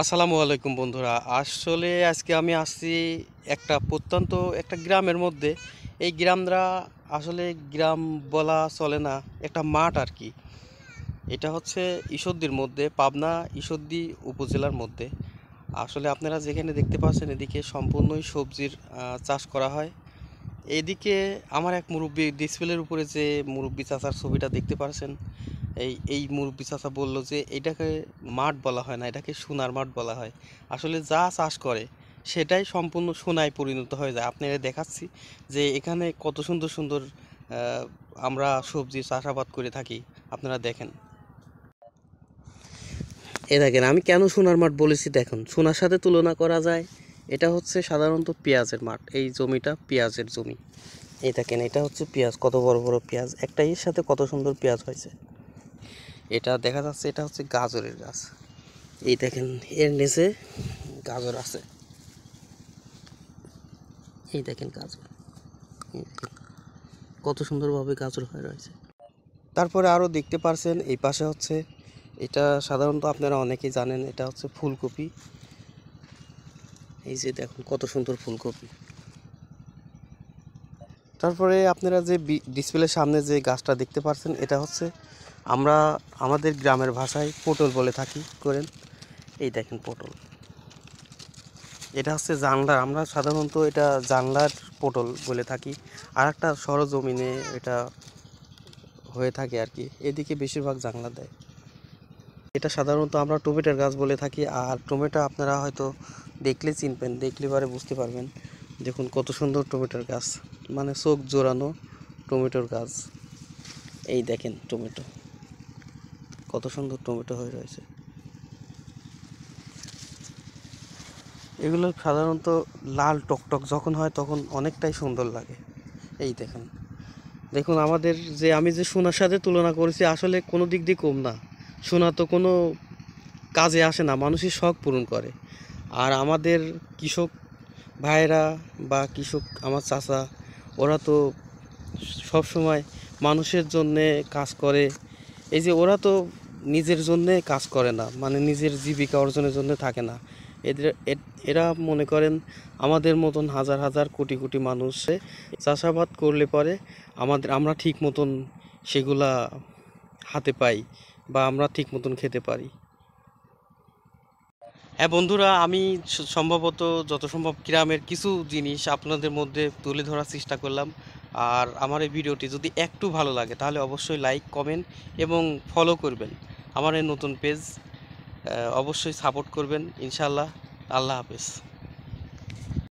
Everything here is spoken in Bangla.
আসসালামু আলাইকুম বন্ধুরা। আসলে আজকে আমি আসছি প্রত্যন্ত একটা গ্রামের মধ্যে। এই গ্রামটা আসলে গ্রাম বলা চলে না, একটা মাঠ আর কি। এটা হচ্ছে ঈশ্বরদীর মধ্যে, পাবনা ঈশ্বরদী উপজেলার মধ্যে। আসলে আপনারা যেখানে দেখতে পাচ্ছেন এদিকে সম্পূর্ণই সবজির চাষ করা হয়। এইদিকে আমার এক মুরব্বি ডিসপ্লের উপরে যে মুরব্বি চাচার ছবিটা দেখতে পাচ্ছেন, এই মুরব্বি চাচা বললো যে এটাকে মাঠ বলা হয় না, এটাকে সোনার মাঠ বলা হয়। আসলে যা চাষ করে সেটাই সম্পূর্ণ সোনায় পরিণত হয়ে যায়। আপনারা দেখাচ্ছি যে এখানে কত সুন্দর সুন্দর আমরা সবজি চাষাবাদ করে থাকি। আপনারা দেখেন, দেখেন আমি কেন সোনার মাঠ বলেছি। দেখুন, সোনার সাথে তুলনা করা যায়। এটা হচ্ছে সাধারণত পেঁয়াজের মাঠ, এই জমিটা পেঁয়াজের জমি। এই দেখেন, এটা হচ্ছে পেঁয়াজ, কত বড় বড় পেঁয়াজ, একটা এর সাথে কত সুন্দর পেঁয়াজ হয়েছে। এটা দেখা যাচ্ছে এটা হচ্ছে গাজরের গাছ। এই দেখেন, এর নিচে গাজর আছে। এই দেখেন গাজর, এই দেখেন কত সুন্দরভাবে গাজর হয়ে রয়েছে। তারপরে আরও দেখতে পারছেন এই পাশে হচ্ছে, এটা সাধারণত আপনারা অনেকেই জানেন, এটা হচ্ছে ফুলকপি। এই যে দেখুন কত সুন্দর ফুলকপি। তারপরে আপনারা যে ডিসপ্লের সামনে যে গাছটা দেখতে পাচ্ছেন, এটা হচ্ছে আমরা আমাদের গ্রামের ভাষায় পটল বলে থাকি করেন। এই দেখেন পটল, এটা হচ্ছে জানলার, আমরা সাধারণত এটা জানলার পটল বলে থাকি। আর একটা সরজমিনে এটা হয়ে থাকে আর কি, এদিকে বেশিরভাগ জানলা দেয়। এটা সাধারণত আমরা টমেটোর গাছ বলে থাকি। আর টমেটো আপনারা হয়তো দেখলে চিনবেন, দেখলে পরে বুঝতে পারবেন। দেখুন কত সুন্দর টমেটোর গাছ, মানে চোখ জোড়ানো টমেটোর গাছ। এই দেখেন টমেটো, কত সুন্দর টমেটো হয়ে রয়েছে। এগুলো সাধারণত লাল টকটক যখন হয় তখন অনেকটাই সুন্দর লাগে। এই দেখেন, দেখুন আমাদের যে আমি যে সোনার সাথে তুলনা করেছি, আসলে কোনো দিক দিয়ে কম না। সোনা তো কোনো কাজে আসে না, মানুষের শখ পূরণ করে। আর আমাদের কৃষক ভাইয়েরা বা কৃষক আমার চাচা, ওরা তো সব সময় মানুষের জন্যে কাজ করে। এই যে ওরা তো নিজের জন্যে কাজ করে না, মানে নিজের জীবিকা অর্জনের জন্য থাকে না। এদের এরা মনে করেন আমাদের মতন হাজার হাজার কোটি কোটি মানুষে চাষাবাদ করলে পরে আমরা ঠিক মতন সেগুলা হাতে পাই, বা আমরা ঠিক মতন খেতে পারি। হ্যাঁ বন্ধুরা, আমি সম্ভবত যত সম্ভব গ্রামের কিছু জিনিস আপনাদের মধ্যে তুলে ধরার চেষ্টা করলাম। আর আমার এই ভিডিওটি যদি একটু ভালো লাগে তাহলে অবশ্যই লাইক, কমেন্ট এবং ফলো করবেন আমার এই নতুন পেজ। অবশ্যই সাপোর্ট করবেন ইনশাল্লাহ। আল্লাহ হাফেজ।